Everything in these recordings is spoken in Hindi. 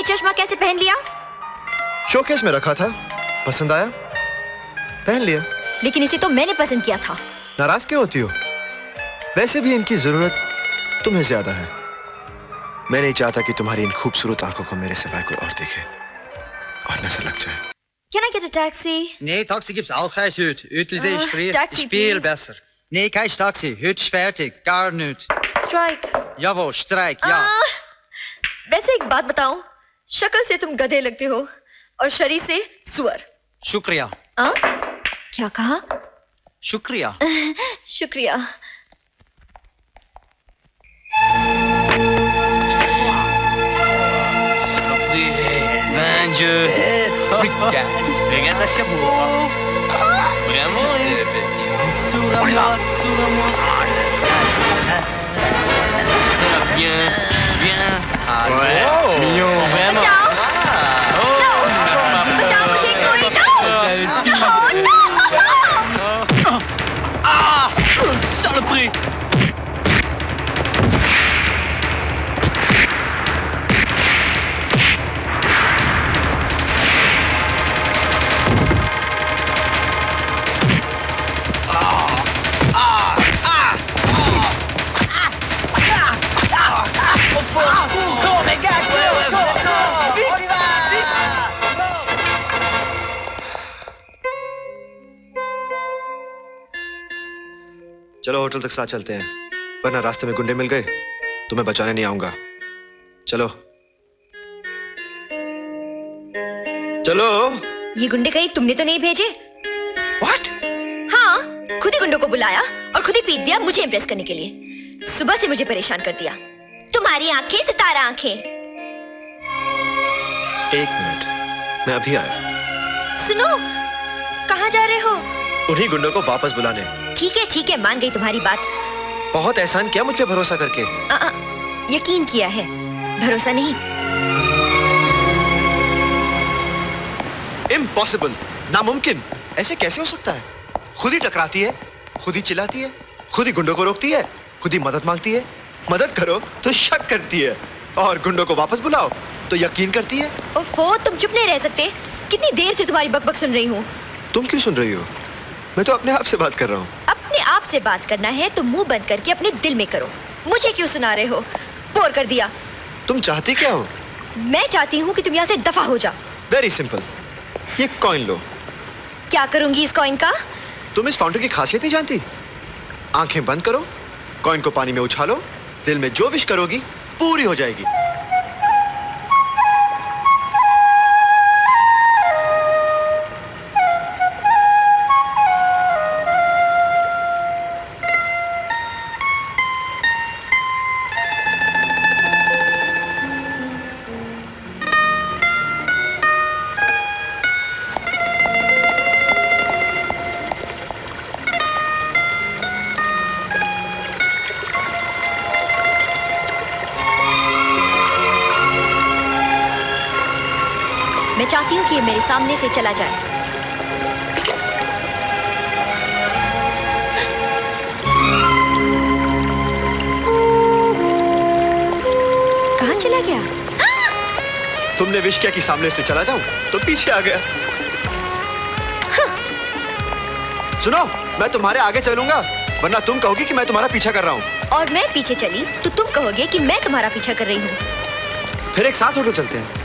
चश्मा कैसे पहन लिया? शोकेस में रखा था, पसंद आया, पहन लिया। लेकिन इसे तो मैंने पसंद किया था। नाराज क्यों होती हो? वैसे भी इनकी जरूरत तुम्हें ज्यादा है। मैं नहीं चाहता कि तुम्हारी इन खूबसूरत आंखों को मेरे सिवाय कोई और देखे और नजर लग जाए। Can I get a taxi? Nee, Taxi gibt's auch erst heute. Heute sehe ich Taxi, viel please. besser. Nee, kein Taxi. Heute ist fertig. Gar nicht. Strike. Jawohl, Streik, ja. वैसे एक बात बताऊं, शक्ल से तुम गधे लगते हो और शरीर से सुअर। Shukriya. क्या कहा? Shukriya. शुक्रिया। Bence. Ragazzi, Bien, bien. Mignon. Vraiment. बचाओ मुझे कोई। Saloperie. चलो होटल तक साथ चलते हैं, वरना रास्ते में गुंडे मिल गए तो मैं बचाने नहीं आऊंगा। चलो चलो। ये गुंडे कहीं तुमने तो नहीं भेजे? What? हाँ, खुद ही गुंडों को बुलाया और खुद ही पीट दिया मुझे इम्प्रेस करने के लिए। सुबह से मुझे परेशान कर दिया। तुम्हारी आंखें सितारा आंखें। एक मिनट, मैं अभी आया। सुनो, कहाँ जा रहे हो? उन्हीं गुंडों को वापस बुलाने। ठीक है, मान गई तुम्हारी बात। बहुत एहसान किया मुझ पे भरोसा करके। यकीन किया है, भरोसा नहीं। इम्पॉसिबल, नामुमकिन। ऐसे कैसे हो सकता है? खुद ही टकराती है, खुद ही चिल्लाती है, खुद ही गुंडों को रोकती है, खुद ही मदद मांगती है। मदद करो तो शक करती है, और गुंडों को वापस बुलाओ तो यकीन करती है। ओफो, तुम चुप नहीं रह सकते? कितनी देर से तुम्हारी बकबक सुन रही हूँ। तुम क्यों सुन रही हो? मैं तो अपने आप से बात कर रहा हूँ। अपने आप से बात करना है तो मुंह बंद करके अपने दिल में करो। मुझे क्यों सुना रहे हो? बोर कर दिया। तुम चाहती क्या हो? मैं चाहती हूँ कि तुम यहाँ से दफा हो जाओ। वेरी सिंपल, ये कॉइन लो। क्या करूंगी इस कॉइन का? तुम इस फाउंटेन की खासियत नहीं जानती? आंखें बंद करो, कॉइन को पानी में उछालो, दिल में जो विश करोगी पूरी हो जाएगी। मैं चाहती हूँ कि ये मेरे सामने से चला जाए। कहाँ चला गया? तुमने विश किया कि सामने से चला जाऊं, तो पीछे आ गया। सुनो, मैं तुम्हारे आगे चलूंगा, वरना तुम कहोगी कि मैं तुम्हारा पीछा कर रहा हूँ। और मैं पीछे चली तो तुम कहोगे कि मैं तुम्हारा पीछा कर रही हूँ। फिर एक साथ होटल चलते हैं।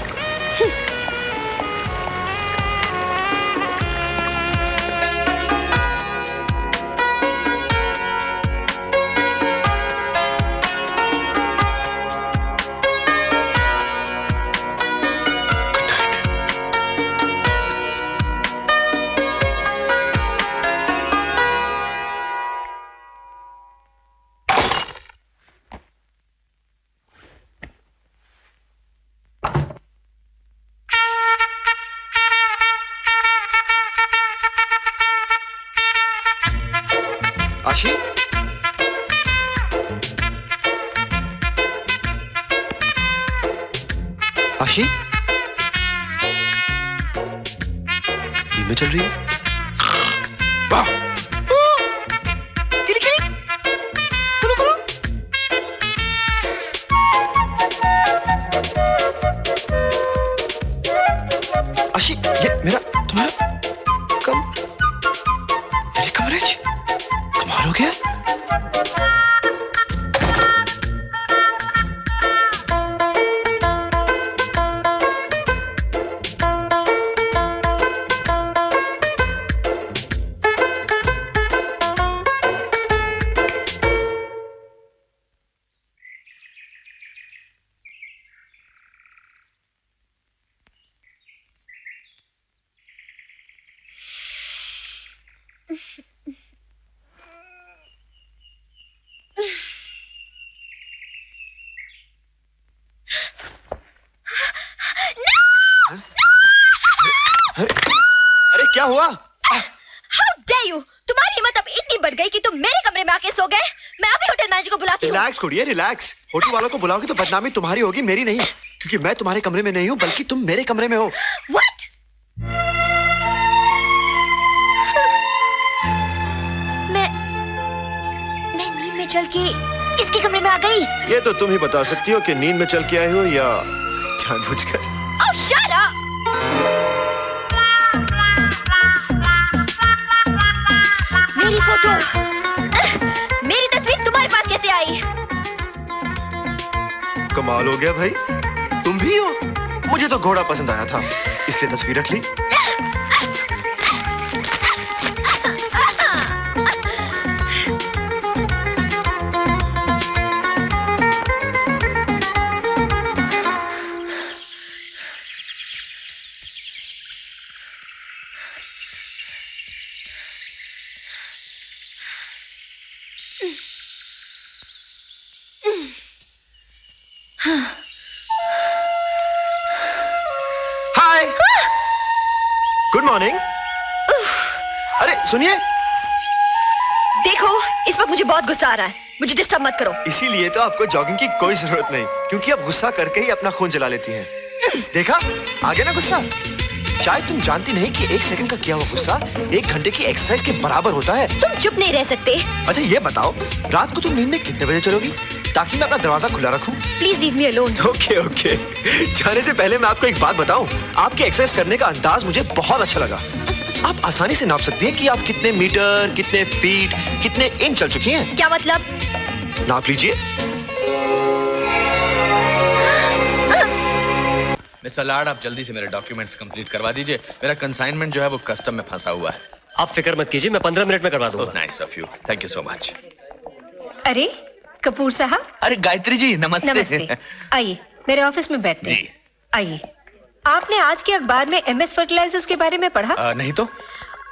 आशी, आशी, धीमे चल रही है। किली किली, कुलू कुलू। अरे क्या हुआ? How dare you? तुम्हारी हिम्मत अब इतनी बढ़ गई कि तुम मेरे कमरे में आके सो गए। मैं अभी होटल मैनेजर को बुलाती हूँ। Relax कुड़िए, relax. होटल वालों को बुलाओगी तो बदनामी तुम्हारी होगी, मेरी नहीं, क्योंकि मैं तुम्हारे कमरे में नहीं हूँ बल्कि तुम मेरे कमरे में हो। What? मैं नींद में चल के इसके कमरे में आ गई। ये तो तुम ही बता सकती हो कि नींद में चल के आए हो या जानबूझकर। Oh, shut up! मेरी फोटो, मेरी तस्वीर तुम्हारे पास कैसे आई? कमाल हो गया भाई, तुम भी हो। मुझे तो घोड़ा पसंद आया था, इसलिए तस्वीर रख ली। हाय, गुड मॉर्निंग। अरे सुनिए, देखो, इस वक्त मुझे बहुत गुस्सा आ रहा है। मुझे डिस्टर्ब मत करो। इसीलिए तो आपको जॉगिंग की कोई जरूरत नहीं, क्योंकि आप गुस्सा करके ही अपना खून जला लेती हैं। देखा, आ गया ना गुस्सा। शायद तुम जानती नहीं कि 1 सेकंड का किया हुआ गुस्सा 1 घंटे की एक्सरसाइज के बराबर होता है। तुम चुप नहीं रह सकते। अच्छा ये बताओ, रात को तुम नींद में कितने बजे चलोगी, ताकि मैं अपना दरवाजा खुला रखूं? Please leave me alone. Okay okay. जाने से पहले मैं आपको एक बात बताऊं, आपके एक्सरसाइज करने का अंदाज मुझे बहुत अच्छा लगा। आप आसानी से नाप सकती हैं कि आप कितने मीटर, कितने फीट, कितने इंच चल चुकी हैं। क्या मतलब? नाप लीजिए। मिस्टर लाड, आप जल्दी से मेरे डॉक्यूमेंट्स कंप्लीट करवा दीजिए। मेरा कंसाइनमेंट जो है वो कस्टम में फंसा हुआ है। आप फिक्र मत कीजिए, मैं 15 मिनट में करवा दूंगा। Nice of you, thank you so much. अरे कपूर साहब, अरे गायत्री जी, नमस्ते। नमस्ते। आइए मेरे ऑफिस में बैठते जी। हैं। आइए। आपने आज के अखबार में MS फर्टिलाइजर्स के बारे में पढ़ा? नहीं तो।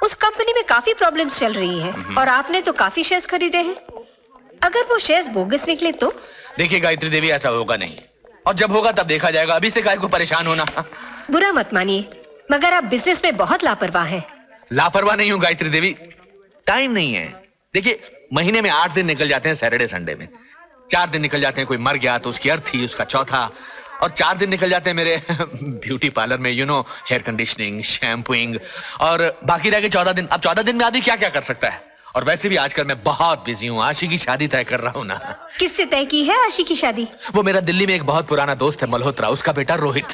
उस कंपनी में काफी प्रॉब्लम्स चल रही हैं और आपने तो काफी शेयर्स खरीदे हैं। अगर वो शेयर्स बोगस निकले तो? देखिए गायत्री देवी, ऐसा होगा नहीं, और जब होगा तब देखा जाएगा। अभी से काहे को परेशान होना। बुरा मत मानिए, मगर आप बिजनेस में बहुत लापरवाह हैं। लापरवाह नहीं हूँ गायत्री देवी, टाइम नहीं है। देखिए, महीने में 8 दिन निकल जाते हैं सैटरडे संडे में। 4 दिन निकल जाते हैं कोई मर गया तो उसकी अर्थी, उसका चौथा, और 4 दिन निकल जाते हैं मेरे ब्यूटी पार्लर में, हेयर कंडीशनिंग, शैम्पूइंग, और बाकी रह गए 14 दिन। अब 14 दिन में आदमी क्या क्या कर सकता है। और वैसे भी आजकल मैं बहुत बिजी हूँ, आशी की शादी तय कर रहा हूँ ना। किससे तय की है आशी की शादी? वो मेरा दिल्ली में एक बहुत पुराना दोस्त है मल्होत्रा, उसका बेटा रोहित।